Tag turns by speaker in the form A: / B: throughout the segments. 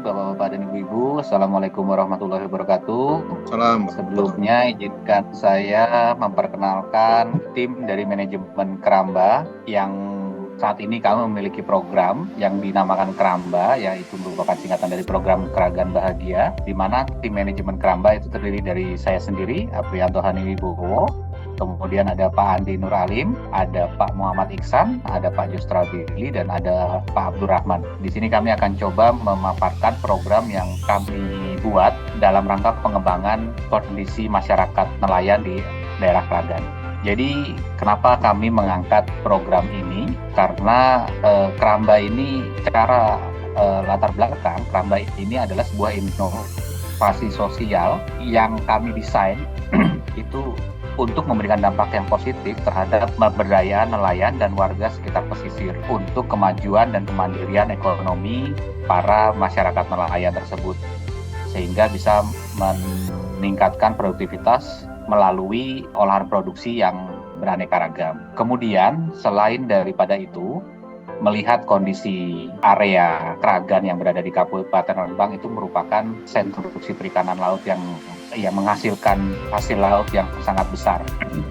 A: Bapak-Bapak dan Ibu-Ibu. Assalamualaikum warahmatullahi wabarakatuh.
B: Salam.
A: Sebelumnya izinkan saya memperkenalkan tim dari manajemen Keramba yang saat ini kami memiliki program yang dinamakan Keramba, yaitu merupakan singkatan dari program Keragan Bahagia, di mana tim manajemen Keramba itu terdiri dari saya sendiri, Aprianto Haniwibowo, kemudian ada Pak Andi Nur Alim, ada Pak Muhammad Iksan, ada Pak Justra Billy, dan ada Pak Abdurrahman. Di sini kami akan coba memaparkan program yang kami buat dalam rangka pengembangan kondisi masyarakat nelayan di daerah Keragan. Jadi kenapa kami mengangkat program ini? Karena Keramba ini secara latar belakang, Keramba ini adalah sebuah inovasi sosial yang kami desain itu untuk memberikan dampak yang positif terhadap pemberdayaan nelayan dan warga sekitar pesisir untuk kemajuan dan kemandirian ekonomi para masyarakat nelayan tersebut, sehingga bisa meningkatkan produktivitas melalui olahan produksi yang beraneka ragam. Kemudian, selain daripada itu, melihat kondisi area Keragan yang berada di Kabupaten Rembang itu merupakan sentra produksi perikanan laut yang menghasilkan hasil laut yang sangat besar.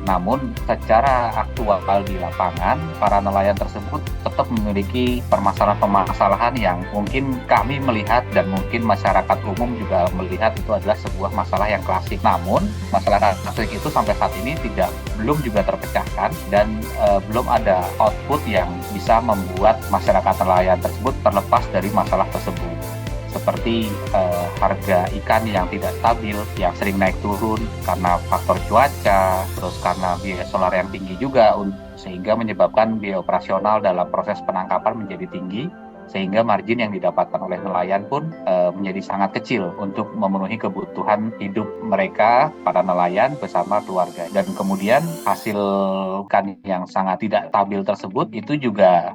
A: Namun secara aktual di lapangan, para nelayan tersebut tetap memiliki permasalahan-permasalahan yang mungkin kami melihat dan mungkin masyarakat umum juga melihat itu adalah sebuah masalah yang klasik. Namun masalah klasik itu sampai saat ini belum juga terpecahkan dan belum ada output yang bisa membuat masyarakat nelayan tersebut terlepas dari masalah tersebut. Seperti harga ikan yang tidak stabil, yang sering naik turun karena faktor cuaca, terus karena biaya solar yang tinggi juga, sehingga menyebabkan biaya operasional dalam proses penangkapan menjadi tinggi, sehingga margin yang didapatkan oleh nelayan pun menjadi sangat kecil untuk memenuhi kebutuhan hidup mereka, para nelayan bersama keluarga. Dan kemudian hasil ikan yang sangat tidak stabil tersebut itu juga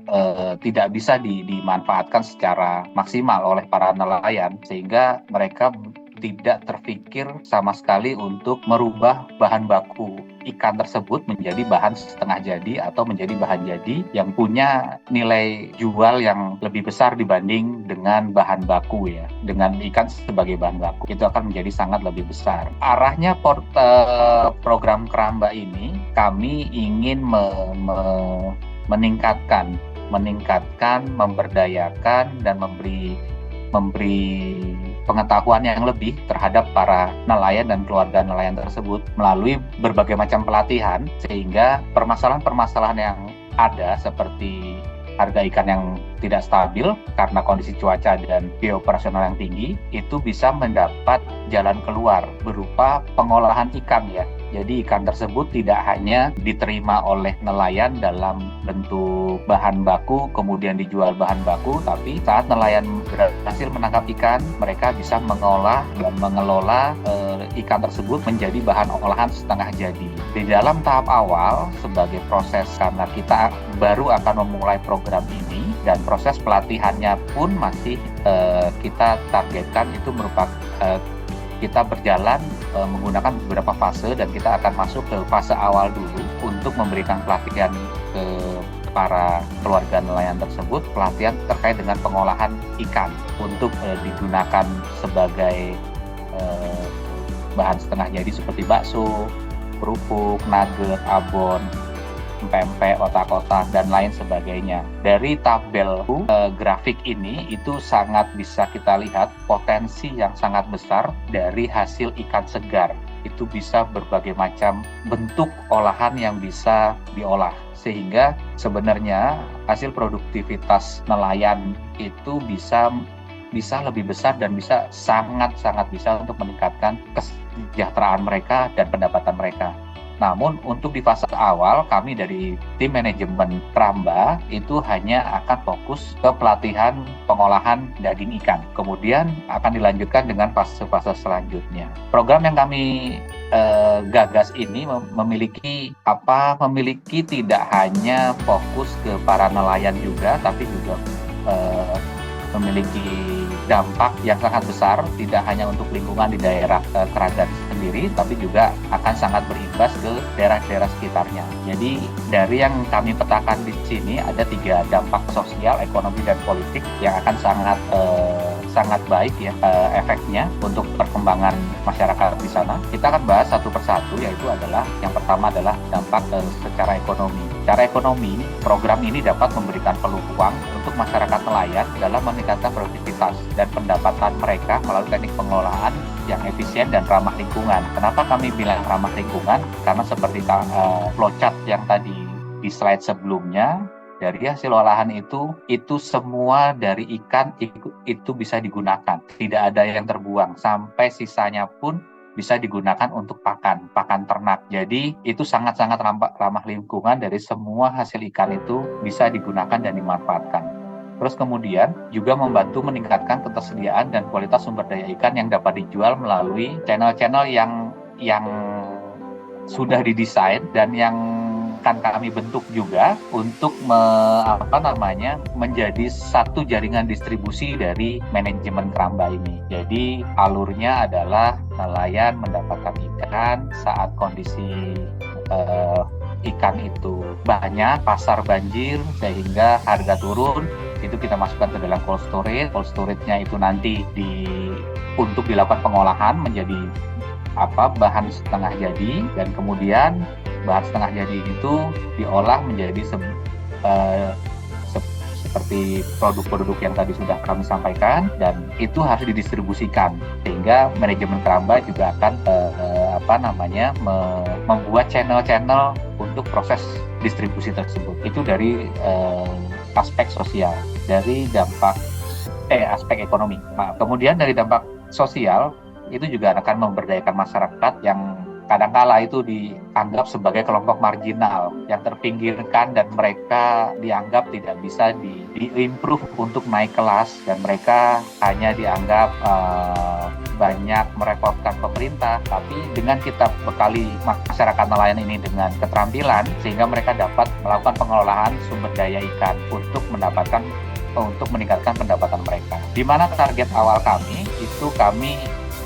A: tidak bisa dimanfaatkan secara maksimal oleh para nelayan, sehingga mereka tidak terpikir sama sekali untuk merubah bahan baku ikan tersebut menjadi bahan setengah jadi atau menjadi bahan jadi yang punya nilai jual yang lebih besar dibanding dengan bahan baku ya. Dengan ikan sebagai bahan baku itu akan menjadi sangat lebih besar. Arahnya program Keramba ini kami ingin meningkatkan, memberdayakan dan memberi pengetahuan yang lebih terhadap para nelayan dan keluarga nelayan tersebut melalui berbagai macam pelatihan, sehingga permasalahan-permasalahan yang ada seperti harga ikan yang tidak stabil karena kondisi cuaca dan biaya operasional yang tinggi itu bisa mendapat jalan keluar berupa pengolahan ikan ya. Jadi ikan tersebut tidak hanya diterima oleh nelayan dalam bentuk bahan baku kemudian dijual bahan baku, tapi saat nelayan berhasil menangkap ikan, mereka bisa mengolah dan mengelola ikan tersebut menjadi bahan olahan setengah jadi. Di dalam tahap awal sebagai proses, karena kita baru akan memulai program ini dan proses pelatihannya pun masih kita targetkan itu merupakan kita berjalan menggunakan beberapa fase, dan kita akan masuk ke fase awal dulu untuk memberikan pelatihan ke para keluarga nelayan tersebut, pelatihan terkait dengan pengolahan ikan untuk digunakan sebagai bahan setengah jadi seperti bakso, kerupuk, nugget, abon, pempek, otak-otak, dan lain sebagainya. Dari tabel grafik ini itu sangat bisa kita lihat potensi yang sangat besar dari hasil ikan segar. Itu bisa berbagai macam bentuk olahan yang bisa diolah, sehingga sebenarnya hasil produktivitas nelayan itu bisa lebih besar dan bisa sangat-sangat bisa untuk meningkatkan kesejahteraan mereka dan pendapatan mereka. Namun untuk di fase awal kami dari tim manajemen Keramba itu hanya akan fokus ke pelatihan pengolahan daging ikan. Kemudian akan dilanjutkan dengan fase-fase selanjutnya. Program yang kami gagas ini memiliki tidak hanya fokus ke para nelayan juga, tapi juga memiliki dampak yang sangat besar, tidak hanya untuk lingkungan di daerah Keragan sendiri, tapi juga akan sangat berimbas ke daerah-daerah sekitarnya. Jadi dari yang kami petakan di sini ada 3 dampak sosial, ekonomi, dan politik yang akan sangat baik ya efeknya untuk perkembangan masyarakat di sana. Kita akan bahas satu persatu, yaitu adalah yang pertama adalah dampak secara ekonomi. Secara ekonomi, program ini dapat memberikan peluang untuk masyarakat nelayan dalam meningkatkan produktivitas dan pendapatan mereka melalui teknik pengelolaan yang efisien dan ramah lingkungan. Kenapa kami bilang ramah lingkungan? Karena seperti flowchart yang tadi di slide sebelumnya, dari hasil olahan itu semua dari ikan itu bisa digunakan. Tidak ada yang terbuang, sampai sisanya pun bisa digunakan untuk pakan ternak. Jadi itu sangat-sangat ramah lingkungan, dari semua hasil ikan itu bisa digunakan dan dimanfaatkan. Terus kemudian juga membantu meningkatkan ketersediaan dan kualitas sumber daya ikan yang dapat dijual melalui channel-channel yang sudah didesain dan yang akan kami bentuk juga untuk menjadi satu jaringan distribusi dari manajemen keramba ini. Jadi alurnya adalah nelayan mendapatkan ikan saat kondisi ikan itu banyak, pasar banjir sehingga harga turun, itu kita masukkan ke dalam cold storage. Cold storage-nya itu nanti untuk dilakukan pengolahan menjadi bahan setengah jadi, dan kemudian bahan setengah jadi itu diolah menjadi seperti produk-produk yang tadi sudah kami sampaikan, dan itu harus didistribusikan, sehingga manajemen keramba juga akan membuat channel-channel untuk proses distribusi tersebut. Itu dari aspek sosial, dari dampak aspek ekonomi. Kemudian dari dampak sosial itu juga akan memberdayakan masyarakat yang kadangkala itu dianggap sebagai kelompok marginal yang terpinggirkan, dan mereka dianggap tidak bisa di-improve untuk naik kelas, dan mereka hanya dianggap banyak merepotkan pemerintah. Tapi dengan kita bekali masyarakat nelayan ini dengan keterampilan, sehingga mereka dapat melakukan pengelolaan sumber daya ikan untuk meningkatkan pendapatan mereka. Di mana target awal kami itu, kami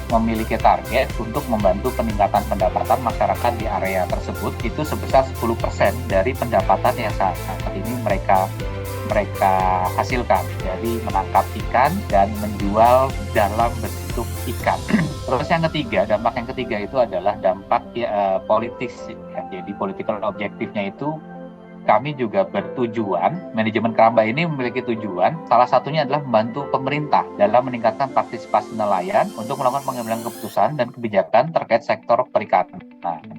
A: memiliki target untuk membantu peningkatan pendapatan masyarakat di area tersebut itu sebesar 10% dari pendapatan yang saat ini mereka hasilkan. Jadi menangkap ikan dan menjual dalam bentuk ikan. Terus dampak yang ketiga itu adalah dampak politis. Jadi political objektifnya itu, kami juga bertujuan, manajemen keramba ini memiliki tujuan, salah satunya adalah membantu pemerintah dalam meningkatkan partisipasi nelayan untuk melakukan pengambilan keputusan dan kebijakan terkait sektor perikanan.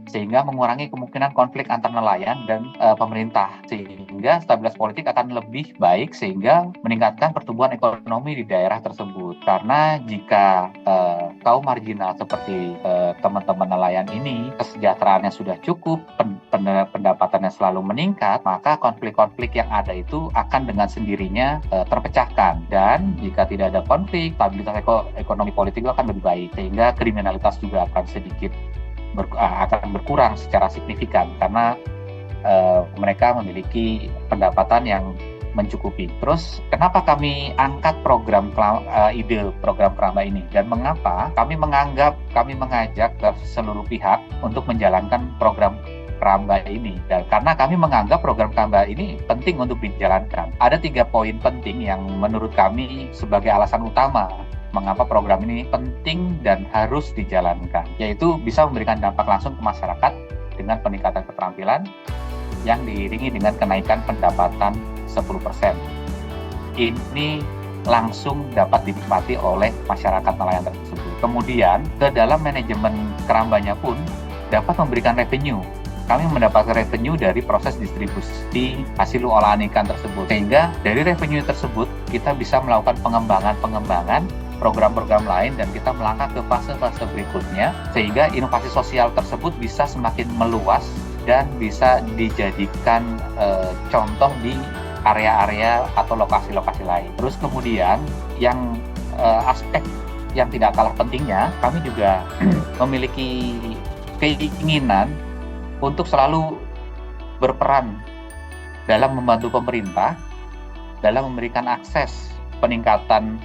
A: Sehingga mengurangi kemungkinan konflik antar nelayan dan pemerintah, sehingga stabilitas politik akan lebih baik, sehingga meningkatkan pertumbuhan ekonomi di daerah tersebut. Karena jika kaum marginal seperti teman-teman nelayan ini kesejahteraannya sudah cukup, pendapatannya selalu meningkat, maka konflik-konflik yang ada itu akan dengan sendirinya terpecahkan. Dan jika tidak ada konflik, stabilitas ekonomi politik itu akan lebih baik, sehingga kriminalitas juga akan sedikit akan berkurang secara signifikan, karena mereka memiliki pendapatan yang mencukupi. Terus kenapa kami angkat ide program keramba ini, dan mengapa kami mengajak ke seluruh pihak untuk menjalankan program keramba ini? Dan karena kami menganggap program keramba ini penting untuk dijalankan. Ada 3 poin penting yang menurut kami sebagai alasan utama mengapa program ini penting dan harus dijalankan, yaitu bisa memberikan dampak langsung ke masyarakat dengan peningkatan keterampilan yang diiringi dengan kenaikan pendapatan 10%. Ini langsung dapat dinikmati oleh masyarakat nelayan tersebut. Kemudian ke dalam manajemen kerambanya pun dapat memberikan revenue. Kami mendapatkan revenue dari proses distribusi hasil olahan ikan tersebut, sehingga dari revenue tersebut kita bisa melakukan pengembangan program-program lain, dan kita melangkah ke fase-fase berikutnya, sehingga inovasi sosial tersebut bisa semakin meluas dan bisa dijadikan contoh di area-area atau lokasi-lokasi lain. Terus kemudian yang aspek yang tidak kalah pentingnya, kami juga memiliki keinginan untuk selalu berperan dalam membantu pemerintah dalam memberikan akses peningkatan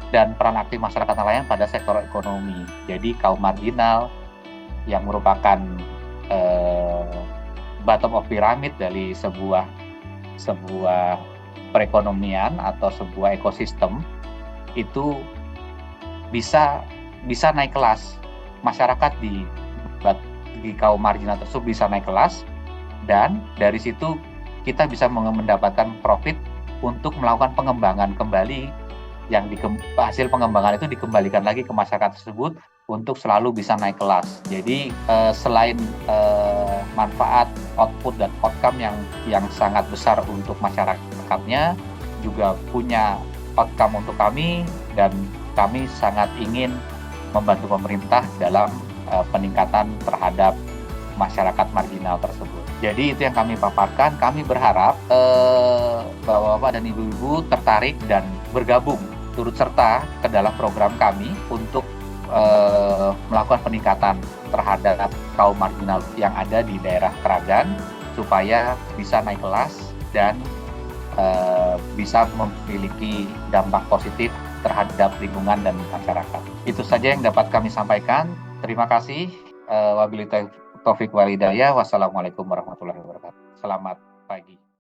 A: dan peran aktif masyarakat nelayan pada sektor ekonomi. Jadi kaum marginal yang merupakan bottom of pyramid dari sebuah perekonomian atau sebuah ekosistem, itu bisa naik kelas. Masyarakat di kaum marginal tersebut bisa naik kelas, dan dari situ kita bisa mendapatkan profit untuk melakukan pengembangan kembali, yang hasil pengembangan itu dikembalikan lagi ke masyarakat tersebut untuk selalu bisa naik kelas. Jadi selain manfaat, output, dan outcome yang sangat besar untuk masyarakatnya, juga punya outcome untuk kami, dan kami sangat ingin membantu pemerintah dalam peningkatan terhadap masyarakat marginal tersebut. Jadi itu yang kami paparkan. Kami berharap Bapak-Bapak dan Ibu-Ibu tertarik dan bergabung, turut serta ke dalam program kami untuk melakukan peningkatan terhadap kaum marginal yang ada di daerah Kragan, supaya bisa naik kelas dan bisa memiliki dampak positif terhadap lingkungan dan masyarakat. Itu saja yang dapat kami sampaikan. Terima kasih. Wabillahi taufiq wal hidayah. Wassalamualaikum warahmatullahi wabarakatuh. Selamat pagi.